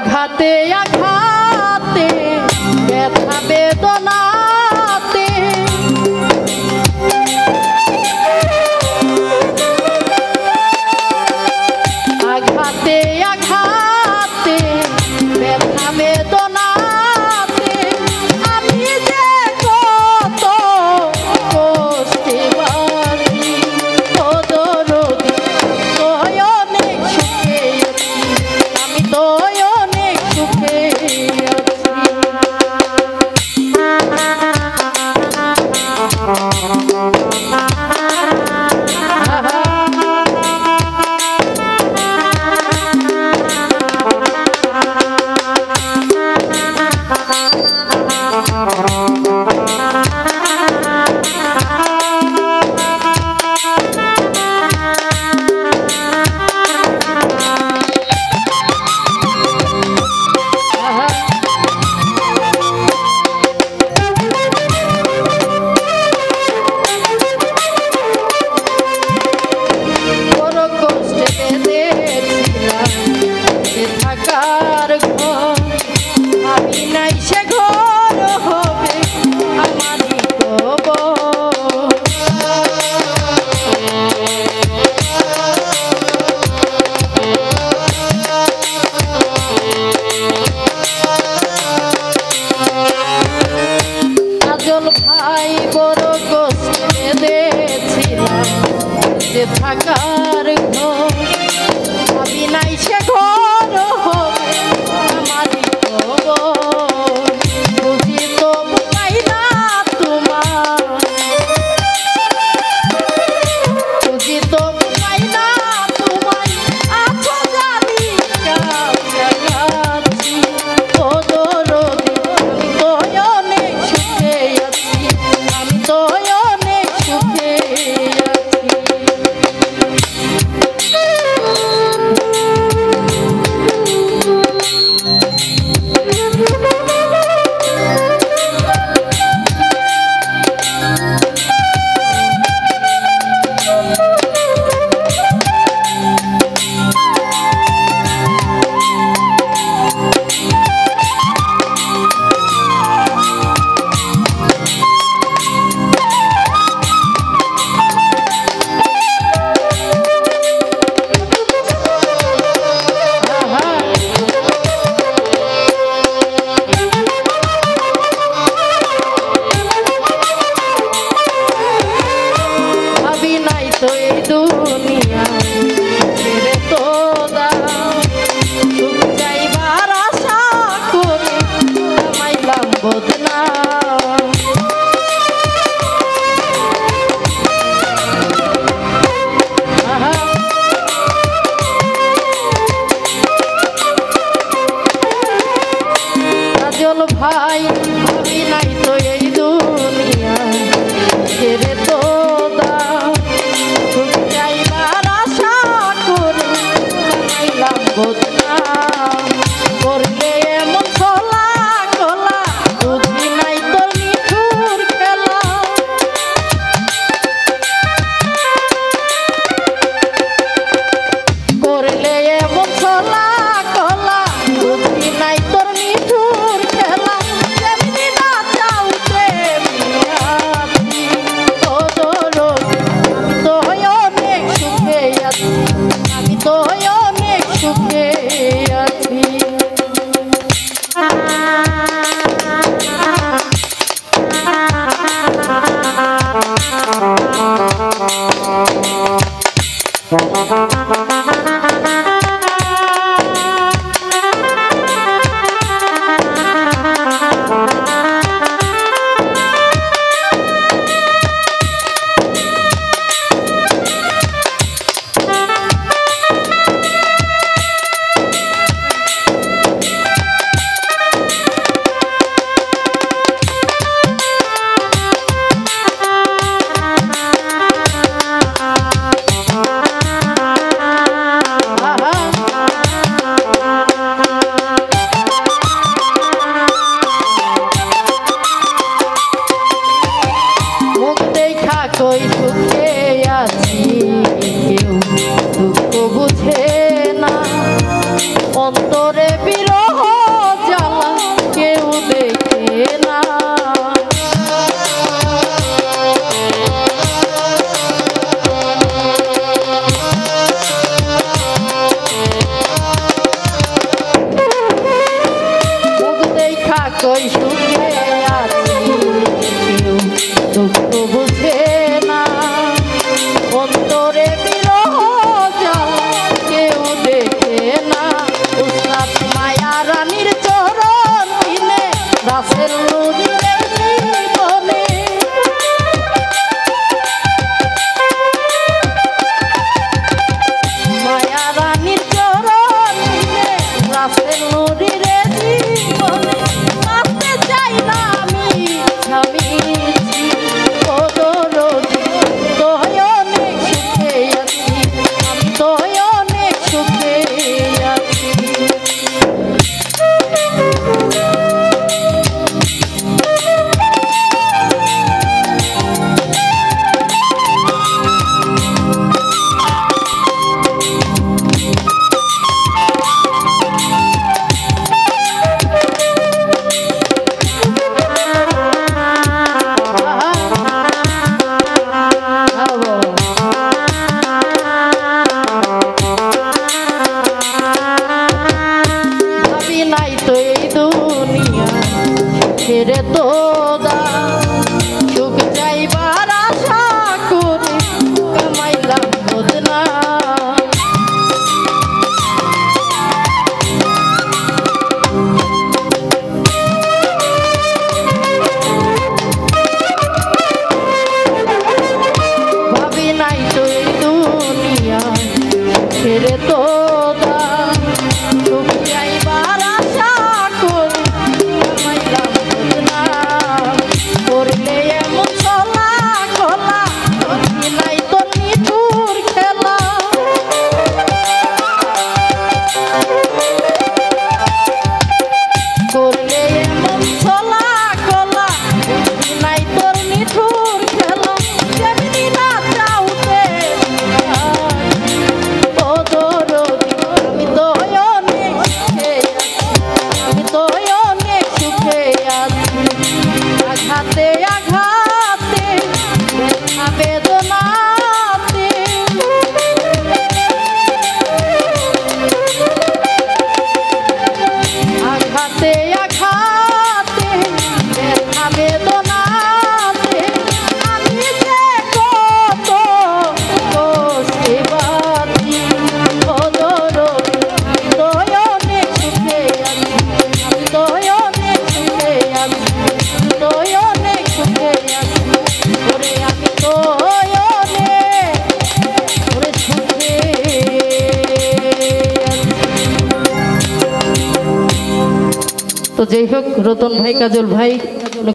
আঘাতে আঘাতে ব্যথা বেদনাতে আঘাতে আঘাতে ব্যথা বেদনাতে আমি যে কত কষ্টে বাঁচি ও দরদি তোয় অনেক সুখে আছি আমি তোয় অনেক সুখে থাকার ঘর আমি নাই সে ঘর হবে আমারই কবর কাজল ভাই বড় কষ্টে বেঁধেছিলাম যে থাকার ঘর আমি নাই সে ঘর হবে আমারই কবর বুঝি তো পাই না তোমার বুঝি তো পাই না তোমায় আছো জানি কাছাকাছি ও দরদি আমি তোয় অনেক সুখে আছি আমি তোয় অনেক সুখে আছি তো এই দুনিয়া ছেড়ে তো দাও সুখ চাইবার আশা করে কামাইলাম বদনাম কাজল ভাই আমি নাই তো এই দুনিয়া ছেড়ে তো দাও বদনাম করলে এমন খোলা খোলা বুঝি নাই তোর নিঠুর খেলা করলে এমন খোলা খোলা বুঝি নাই তোর নিঠুর খেলা যেমনি না চাও তেমনি আছি ও দরদি তোয় অনেক সুখে আছি আমি তোয় অনেক সুখে আছি কই সুখে আছি কেউ দুঃখ বুঝে না অন্তরে বিরহ কই সুখে আছি কেউ দুঃখ বুঝে না অন্তরে বিরহ জ্বালা কেউ দেখে না উস্তাদ মায়া রানীর চরণ কিনে রাসেল নুরির জীবনে মায়া রানীর চরণ কিনে রাসেল নুরির জীবনে আসতে চাই না আমি স্বামীজি ও দরদি তোয় অনেক সুখে আছি আমি তোয় অনেক সুখে আছি ছেড়ে তো সুখ যাইবার আশা করে কামাইলাম বদনা ভাবি নাই তো এই দুনিয়া ছেড়ে তো সুখ যাইবার আশা করে কামাইলাম বদনা করলে এমন চলা খোলা নাই তো নিঠুর খেলা করলে এমন চলা খোলা নাই তোর নিঠুর খেলা যেমনি না চাউতে ও দরদি আমি তো অনেক সুখে আছি আমি তো অনেক সুখে আছি আঘাতে আঘাতে ব্যথা বেদনাতে আঘাতে আঘাতে ব্যথা বেদনাতে আমি যে কত কষ্টে বাঁচি ও দরদি আমি তো অনেক সুখে আছি আমি তো অনেক সুখে আছি আমি তো অনেক সুখে আছি ওরে আমি তো অনেক ওরে সুখে আছি। তো যাই হোক রতন ভাই কাজল ভাই